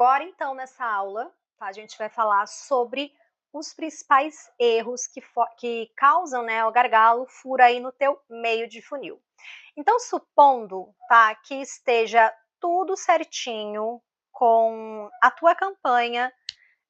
Agora, então, nessa aula, tá, a gente vai falar sobre os principais erros que causam, né, o gargalo, furo aí no teu meio de funil. Então, supondo, tá, que esteja tudo certinho com a tua campanha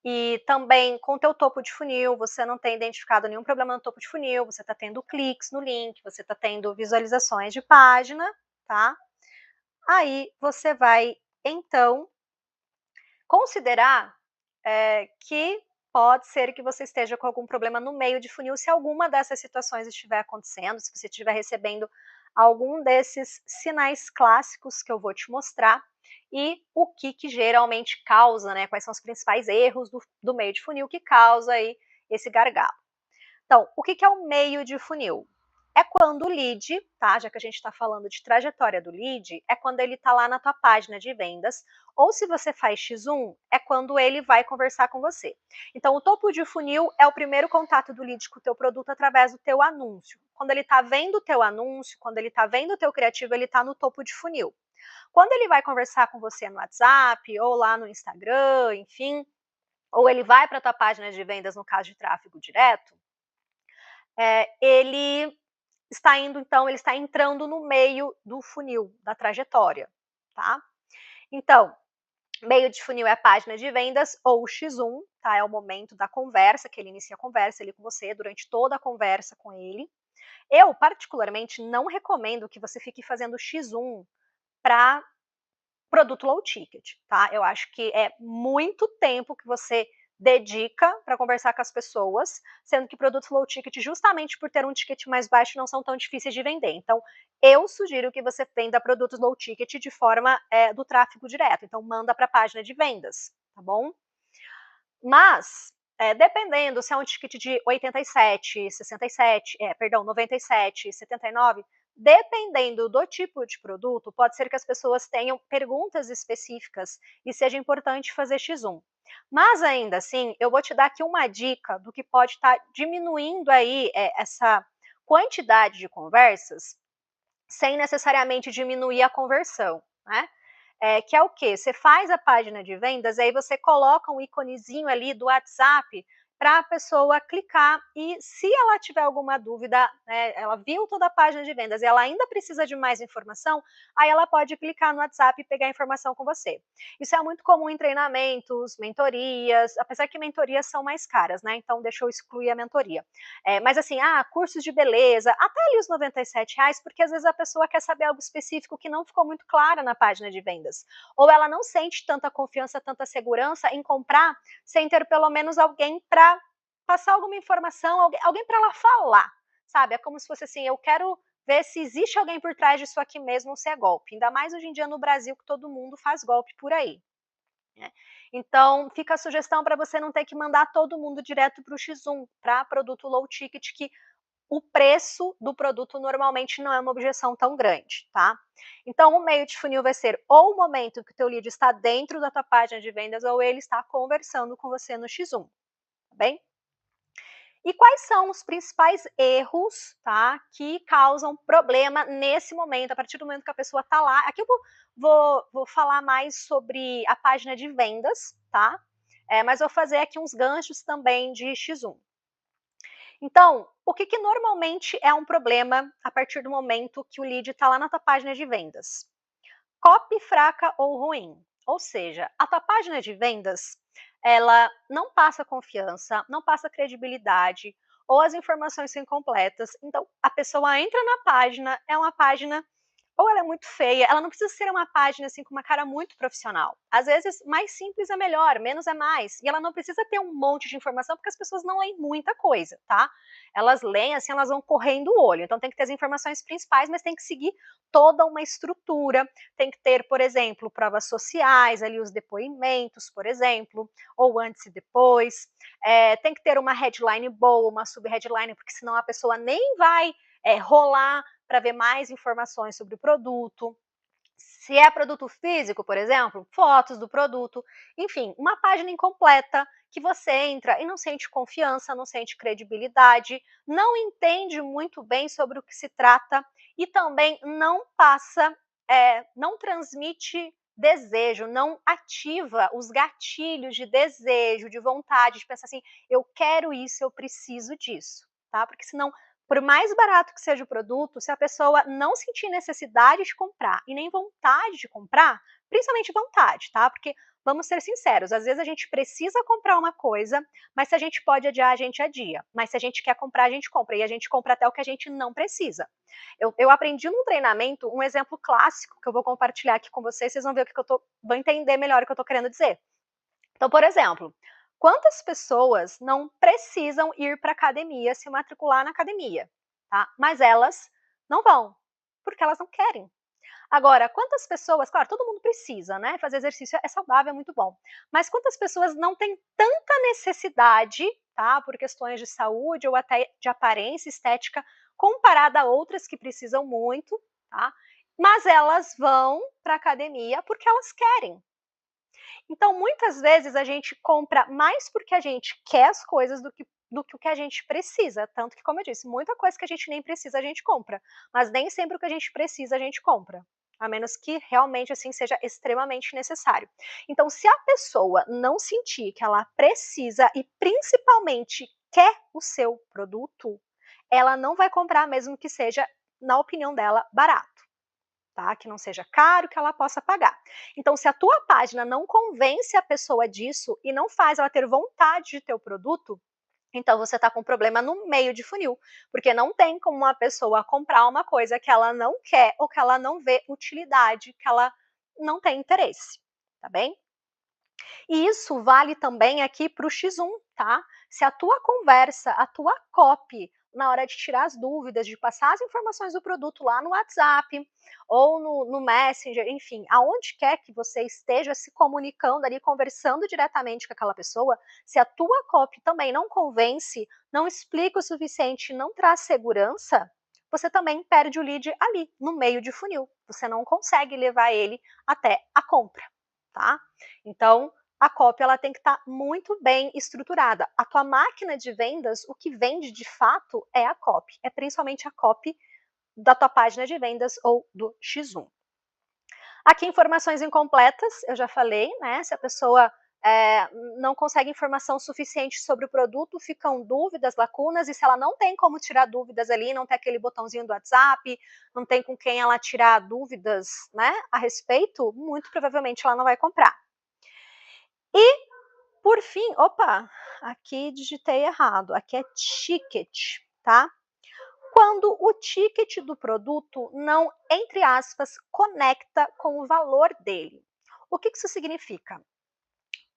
e também com o teu topo de funil, você não tem identificado nenhum problema no topo de funil, você está tendo cliques no link, você está tendo visualizações de página, tá? Aí você vai, então, considerar que pode ser que você esteja com algum problema no meio de funil, se alguma dessas situações estiver acontecendo, se você estiver recebendo algum desses sinais clássicos que eu vou te mostrar, e o que geralmente causa, né, quais são os principais erros do meio de funil que causa aí esse gargalo. Então, o que é o meio de funil? É quando o lead, tá? Já que a gente está falando de trajetória do lead, é quando ele está lá na tua página de vendas, ou se você faz X1, é quando ele vai conversar com você. Então, o topo de funil é o primeiro contato do lead com o teu produto através do teu anúncio. Quando ele está vendo o teu anúncio, quando ele está vendo o teu criativo, ele está no topo de funil. Quando ele vai conversar com você no WhatsApp, ou lá no Instagram, enfim, ou ele vai para a tua página de vendas no caso de tráfego direto, ele está indo, então, ele está entrando no meio do funil, da trajetória, tá? Então, meio de funil é a página de vendas ou o X1, tá? É o momento da conversa, que ele inicia a conversa ali com você, durante toda a conversa com ele. Eu, particularmente, não recomendo que você fique fazendo X1 para produto low ticket, tá? Eu acho que é muito tempo que você dedica para conversar com as pessoas, sendo que produtos low ticket, justamente por ter um ticket mais baixo, não são tão difíceis de vender. Então, eu sugiro que você venda produtos low ticket de forma do tráfego direto. Então, manda para a página de vendas, tá bom? Mas, dependendo se é um ticket de 87, 67, perdão, 97, 79, dependendo do tipo de produto, pode ser que as pessoas tenham perguntas específicas e seja importante fazer X1. Mas ainda assim, eu vou te dar aqui uma dica do que pode estar diminuindo aí essa quantidade de conversas, sem necessariamente diminuir a conversão, né? Que é o quê? Você faz a página de vendas, aí você coloca um íconezinho ali do WhatsApp para a pessoa clicar e, se ela tiver alguma dúvida, né, ela viu toda a página de vendas e ela ainda precisa de mais informação, aí ela pode clicar no WhatsApp e pegar a informação com você. Isso é muito comum em treinamentos, mentorias, apesar que mentorias são mais caras, né? Então deixa eu excluir a mentoria. Mas assim, cursos de beleza, até ali os R$ 97, porque às vezes a pessoa quer saber algo específico que não ficou muito clara na página de vendas. Ou ela não sente tanta confiança, tanta segurança em comprar sem ter pelo menos alguém para passar alguma informação, alguém para ela falar, sabe? É como se fosse assim, eu quero ver se existe alguém por trás disso aqui mesmo ou se é golpe. Ainda mais hoje em dia no Brasil, que todo mundo faz golpe por aí, né? Então, fica a sugestão para você não ter que mandar todo mundo direto para o X1, para produto low ticket, que o preço do produto normalmente não é uma objeção tão grande, tá? Então, o meio de funil vai ser ou o momento que o teu lead está dentro da tua página de vendas ou ele está conversando com você no X1, tá bem? E quais são os principais erros, tá, que causam problema nesse momento, a partir do momento que a pessoa está lá? Aqui eu vou falar mais sobre a página de vendas, tá? Mas vou fazer aqui uns ganchos também de X1. Então, o que normalmente é um problema a partir do momento que o lead está lá na tua página de vendas? Copy fraca ou ruim. Ou seja, a tua página de vendas, ela não passa confiança, não passa credibilidade, ou as informações são incompletas. Então, a pessoa entra na página, é uma página ou ela é muito feia, ela não precisa ser uma página assim com uma cara muito profissional. Às vezes, mais simples é melhor, menos é mais. E ela não precisa ter um monte de informação, porque as pessoas não leem muita coisa, tá? Elas leem assim, elas vão correndo o olho. Então tem que ter as informações principais, mas tem que seguir toda uma estrutura. Tem que ter, por exemplo, provas sociais, ali os depoimentos, por exemplo, ou antes e depois. Tem que ter uma headline boa, uma sub-headline, porque senão a pessoa nem vai rolar para ver mais informações sobre o produto. Se é produto físico, por exemplo, fotos do produto. Enfim, uma página incompleta que você entra e não sente confiança, não sente credibilidade, não entende muito bem sobre o que se trata e também não passa, não transmite desejo, não ativa os gatilhos de desejo, de vontade, de pensar assim: "Eu quero isso, eu preciso disso", tá. Porque senão, por mais barato que seja o produto, se a pessoa não sentir necessidade de comprar e nem vontade de comprar, principalmente vontade, tá, porque vamos ser sinceros, às vezes a gente precisa comprar uma coisa, mas se a gente pode adiar, a gente adia. Mas se a gente quer comprar, a gente compra, e a gente compra até o que a gente não precisa. Eu aprendi num treinamento um exemplo clássico que eu vou compartilhar aqui com vocês vão ver o que eu vão entender melhor o que eu estou querendo dizer. Então, por exemplo, quantas pessoas não precisam ir para academia, se matricular na academia, tá? Mas elas não vão, porque elas não querem. Agora, quantas pessoas, claro, todo mundo precisa, né? Fazer exercício é saudável, é muito bom. Mas quantas pessoas não têm tanta necessidade, tá? Por questões de saúde ou até de aparência estética, comparada a outras que precisam muito, tá? Mas elas vão para academia porque elas querem. Então, muitas vezes a gente compra mais porque a gente quer as coisas do que o que a gente precisa. Tanto que, como eu disse, muita coisa que a gente nem precisa a gente compra, mas nem sempre o que a gente precisa a gente compra. A menos que realmente assim seja extremamente necessário. Então, se a pessoa não sentir que ela precisa e principalmente quer o seu produto, ela não vai comprar, mesmo que seja, na opinião dela, barato. Tá? Que não seja caro, que ela possa pagar. Então, se a tua página não convence a pessoa disso e não faz ela ter vontade de ter o produto, então você está com um problema no meio de funil, porque não tem como uma pessoa comprar uma coisa que ela não quer ou que ela não vê utilidade, que ela não tem interesse, tá bem? E isso vale também aqui para o X1, tá? Se a tua conversa, a tua copy, na hora de tirar as dúvidas, de passar as informações do produto lá no WhatsApp ou no Messenger, enfim, aonde quer que você esteja se comunicando ali, conversando diretamente com aquela pessoa, se a tua copy também não convence, não explica o suficiente, não traz segurança, você também perde o lead ali, no meio de funil. Você não consegue levar ele até a compra, tá? Então, a copy ela tem que estar muito bem estruturada. A tua máquina de vendas, o que vende de fato é a copy, é principalmente a copy da tua página de vendas ou do X1. Aqui informações incompletas, eu já falei, né? Se a pessoa não consegue informação suficiente sobre o produto, ficam dúvidas, lacunas, e se ela não tem como tirar dúvidas ali, não tem aquele botãozinho do WhatsApp, não tem com quem ela tirar dúvidas, né, a respeito, muito provavelmente ela não vai comprar. E por fim, opa, aqui digitei errado, aqui é ticket, tá? Quando o ticket do produto não, entre aspas, conecta com o valor dele. O que isso significa?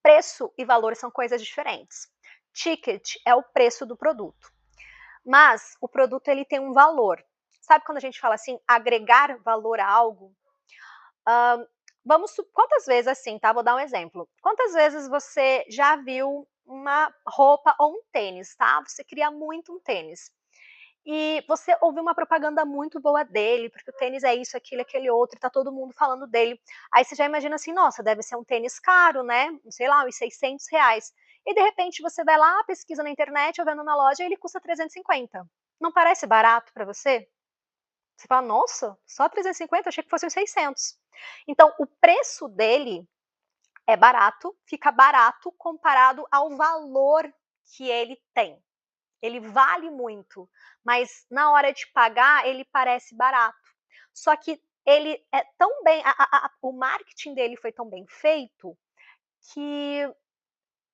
Preço e valor são coisas diferentes. Ticket é o preço do produto, mas o produto ele tem um valor. Sabe quando a gente fala assim, agregar valor a algo? Quantas vezes assim, tá? Vou dar um exemplo. Quantas vezes você já viu uma roupa ou um tênis, tá? Você queria muito um tênis. E você ouviu uma propaganda muito boa dele, porque o tênis é isso, aquilo, aquele outro, e tá todo mundo falando dele. Aí você já imagina assim, nossa, deve ser um tênis caro, né? Sei lá, uns R$ 600. E de repente você vai lá, pesquisa na internet, ou vê numa loja e ele custa 350. Não parece barato para você? Você fala, nossa, só 350? Achei que fosse uns 600. Então, o preço dele é barato, fica barato comparado ao valor que ele tem. Ele vale muito, mas na hora de pagar ele parece barato. Só que ele é tão bem, o marketing dele foi tão bem feito que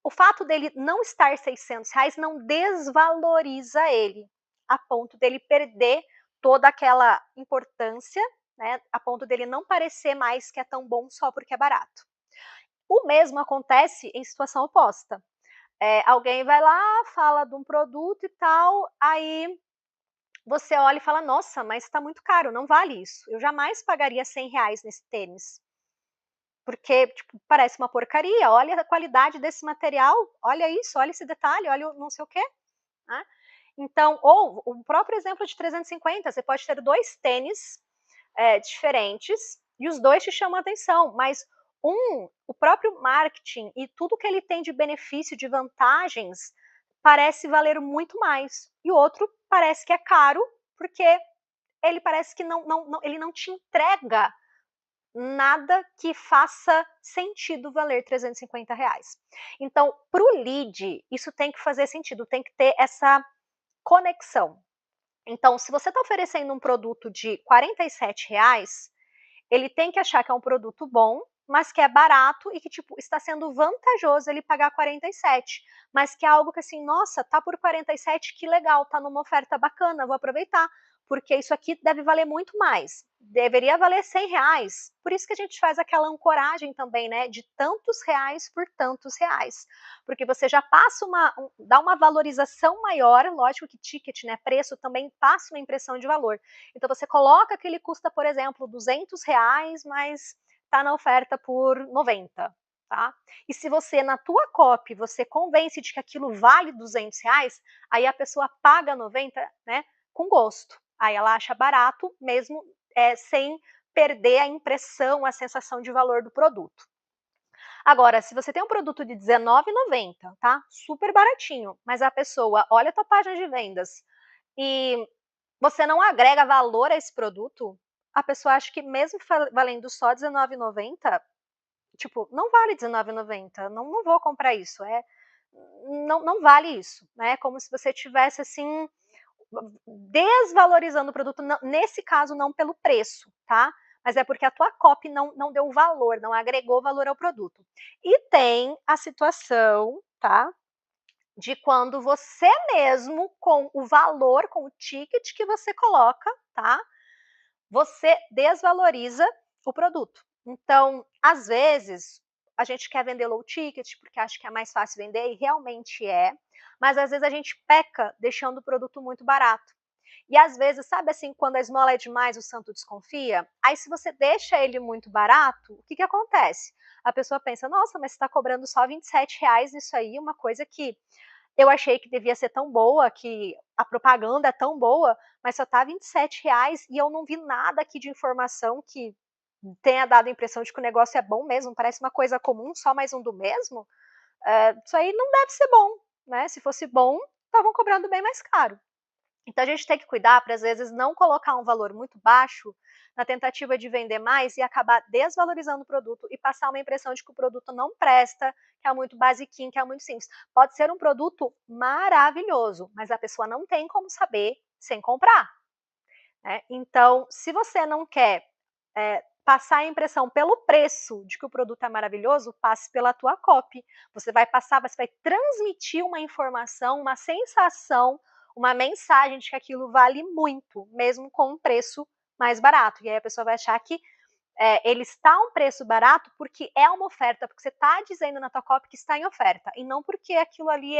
o fato dele não estar R$ 600 não desvaloriza ele, a ponto dele perder toda aquela importância, né, a ponto dele não parecer mais que é tão bom só porque é barato. O mesmo acontece em situação oposta. Alguém vai lá, fala de um produto e tal, aí você olha e fala, nossa, mas está muito caro, não vale isso. Eu jamais pagaria R$ 100 nesse tênis. Porque, tipo, parece uma porcaria, olha a qualidade desse material, olha isso, olha esse detalhe, olha o não sei o quê, né. Então, ou o próprio exemplo de 350, você pode ter 2 tênis, diferentes, e os 2 te chamam a atenção, mas o próprio marketing e tudo que ele tem de benefício, de vantagens, parece valer muito mais, e o outro parece que é caro, porque ele parece que ele não te entrega nada que faça sentido valer R$ 350. Então, para o lead, isso tem que fazer sentido, tem que ter essa conexão. Então, se você está oferecendo um produto de R$ 47, ele tem que achar que é um produto bom, mas que é barato e que, tipo, está sendo vantajoso ele pagar 47, mas que é algo que assim, nossa, tá por 47, que legal, tá numa oferta bacana, vou aproveitar, porque isso aqui deve valer muito mais. Deveria valer R$ 100. Por isso que a gente faz aquela ancoragem também, né, de tantos reais por tantos reais. Porque você já passa dá uma valorização maior, lógico que ticket, né, preço também passa uma impressão de valor. Então você coloca que ele custa, por exemplo, R$ 200, mas está na oferta por 90, tá? E se você, na tua copy, você convence de que aquilo vale R$ 200, aí a pessoa paga 90, né, com gosto. Aí ela acha barato, mesmo sem perder a impressão, a sensação de valor do produto. Agora, se você tem um produto de R$19,90, tá? Super baratinho, mas a pessoa olha a tua página de vendas e você não agrega valor a esse produto, a pessoa acha que mesmo valendo só R$19,90, tipo, não vale R$19,90, não vou comprar isso, não vale isso, né? Como se você tivesse assim desvalorizando o produto, nesse caso não pelo preço, tá? Mas é porque a tua copy não deu valor, não agregou valor ao produto. E tem a situação, tá? De quando você mesmo, com o valor, com o ticket que você coloca, tá? Você desvaloriza o produto. Então, às vezes, a gente quer vender low ticket porque acha que é mais fácil vender, e realmente é, mas às vezes a gente peca deixando o produto muito barato. E às vezes, sabe assim, quando a esmola é demais, o santo desconfia? Aí se você deixa ele muito barato, o que acontece? A pessoa pensa, nossa, mas você está cobrando só R$ 27 nisso aí, uma coisa que eu achei que devia ser tão boa, que a propaganda é tão boa, mas só tá R$ 27 e eu não vi nada aqui de informação que tenha dado a impressão de que o negócio é bom mesmo, parece uma coisa comum, só mais um do mesmo. Isso aí não deve ser bom, né? Se fosse bom, estavam cobrando bem mais caro. Então a gente tem que cuidar para às vezes não colocar um valor muito baixo na tentativa de vender mais e acabar desvalorizando o produto e passar uma impressão de que o produto não presta, que é muito basiquinho, que é muito simples. Pode ser um produto maravilhoso, mas a pessoa não tem como saber sem comprar, né? Então, se você não quer passar a impressão pelo preço de que o produto é maravilhoso, passe pela tua copy. Você vai passar, você vai transmitir uma informação, uma sensação, uma mensagem de que aquilo vale muito, mesmo com um preço mais barato. E aí a pessoa vai achar que ele está a um preço barato porque é uma oferta, porque você está dizendo na tua copy que está em oferta, e não porque aquilo ali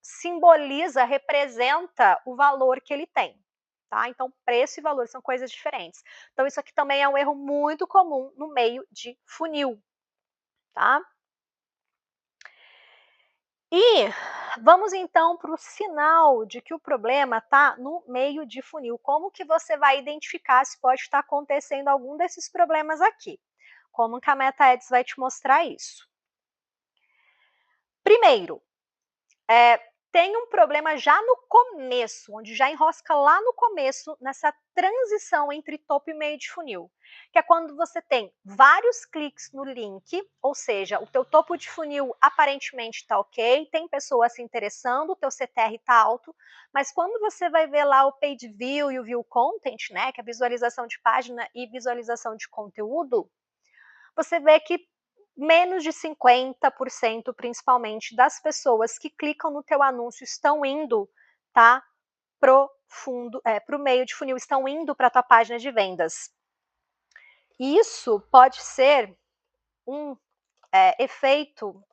simboliza, representa o valor que ele tem. Tá? Então, preço e valor são coisas diferentes. Então, isso aqui também é um erro muito comum no meio de funil, tá? E vamos então para o sinal de que o problema está no meio de funil. Como que você vai identificar se pode estar acontecendo algum desses problemas aqui? Como que a Meta Ads vai te mostrar isso? Primeiro, tem um problema já no começo, onde já enrosca lá no começo, nessa transição entre topo e meio de funil, que é quando você tem vários cliques no link, ou seja, o teu topo de funil aparentemente está ok, tem pessoas se interessando, o teu CTR está alto, mas quando você vai ver lá o page view e o view content, né, que é a visualização de página e visualização de conteúdo, você vê que menos de 50%, principalmente, das pessoas que clicam no teu anúncio estão indo, tá, pro meio de funil, estão indo para a tua página de vendas. Isso pode ser um efeito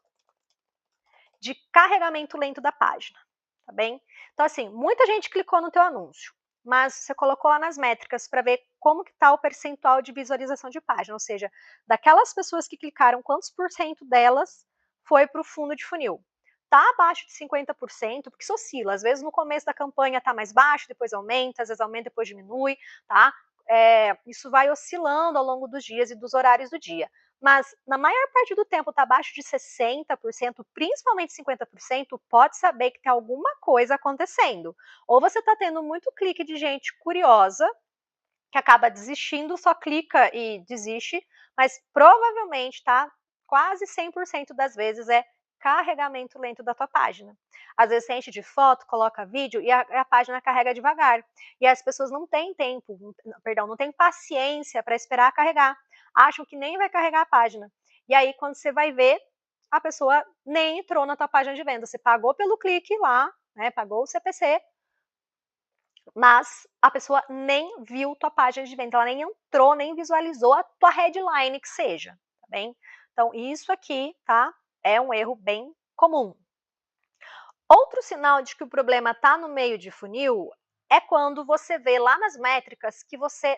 de carregamento lento da página, tá bem? Então, assim, muita gente clicou no teu anúncio, mas você colocou lá nas métricas para ver como que está o percentual de visualização de página, ou seja, daquelas pessoas que clicaram, quantos por cento delas foi para o fundo de funil? Está abaixo de 50%, porque isso oscila, às vezes no começo da campanha está mais baixo, depois aumenta, às vezes aumenta, depois diminui, tá? Isso vai oscilando ao longo dos dias e dos horários do dia. Mas na maior parte do tempo está abaixo de 60%, principalmente 50%, pode saber que tem alguma coisa acontecendo. Ou você está tendo muito clique de gente curiosa, que acaba desistindo, só clica e desiste, mas provavelmente, tá, quase 100% das vezes é carregamento lento da tua página. Às vezes você enche de foto, coloca vídeo e a página carrega devagar. E as pessoas não têm tempo, perdão, não têm paciência para esperar carregar. Acham que nem vai carregar a página. E aí, quando você vai ver, a pessoa nem entrou na tua página de venda. Você pagou pelo clique lá, né? Pagou o CPC, mas a pessoa nem viu tua página de venda, ela nem entrou, nem visualizou a tua headline que seja, tá bem? Então isso aqui, tá, é um erro bem comum. Outro sinal de que o problema está no meio de funil é quando você vê lá nas métricas que você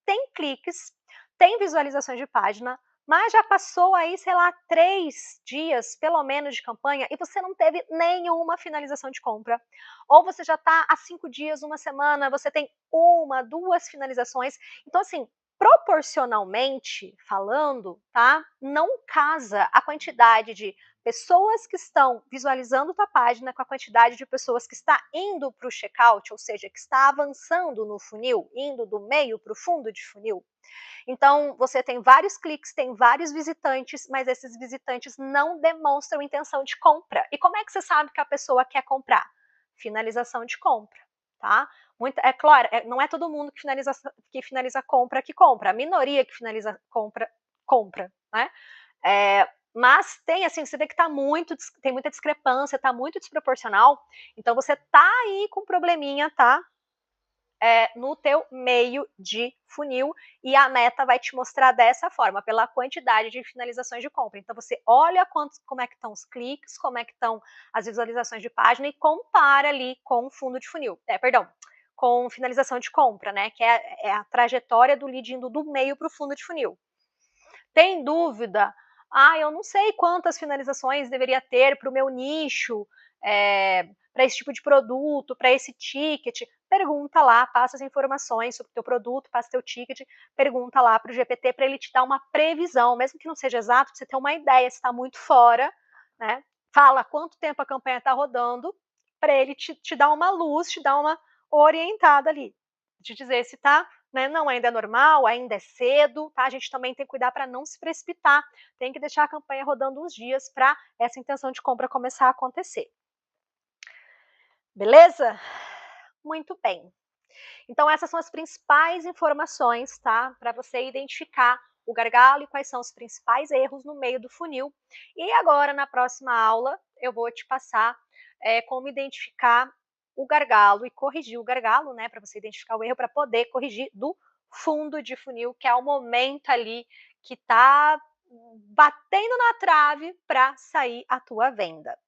tem cliques, tem visualizações de página, mas já passou aí, sei lá, 3 dias, pelo menos, de campanha e você não teve nenhuma finalização de compra. Ou você já está há 5 dias, uma semana, você tem 1, 2 finalizações. Então, assim, proporcionalmente falando, tá? Não casa a quantidade de pessoas que estão visualizando tua página com a quantidade de pessoas que está indo para o checkout, ou seja, que está avançando no funil, indo do meio para o fundo de funil. Então, você tem vários cliques, tem vários visitantes, mas esses visitantes não demonstram intenção de compra. E como é que você sabe que a pessoa quer comprar? Finalização de compra, tá? É claro, não é todo mundo que finaliza compra que compra. A minoria que finaliza compra, compra, né? Mas tem, assim, você vê que tem muita discrepância, tá muito desproporcional. Então, você tá aí com probleminha, tá? No teu meio de funil e a meta vai te mostrar dessa forma, pela quantidade de finalizações de compra. Então você olha como é que estão os cliques, como é que estão as visualizações de página e compara ali com o fundo de funil, perdão, com finalização de compra, né, que é a trajetória do lead indo do meio para o fundo de funil. Tem dúvida? Eu não sei quantas finalizações deveria ter para o meu nicho, para esse tipo de produto, para esse ticket. Pergunta lá, passa as informações sobre o teu produto, passa o teu ticket, pergunta lá para o GPT para ele te dar uma previsão, mesmo que não seja exato, para você ter uma ideia se está muito fora, né? Fala quanto tempo a campanha está rodando, para ele te dar uma luz, te dar uma orientada ali, de dizer se está, né, não, ainda é normal, ainda é cedo, tá? A gente também tem que cuidar para não se precipitar, tem que deixar a campanha rodando uns dias para essa intenção de compra começar a acontecer. Beleza? Muito bem. Então essas são as principais informações, tá? Para você identificar o gargalo e quais são os principais erros no meio do funil. E agora, na próxima aula, eu vou te passar como identificar o gargalo e corrigir o gargalo, né? Para você identificar o erro, para poder corrigir do fundo de funil, que é o momento ali que está batendo na trave para sair a tua venda.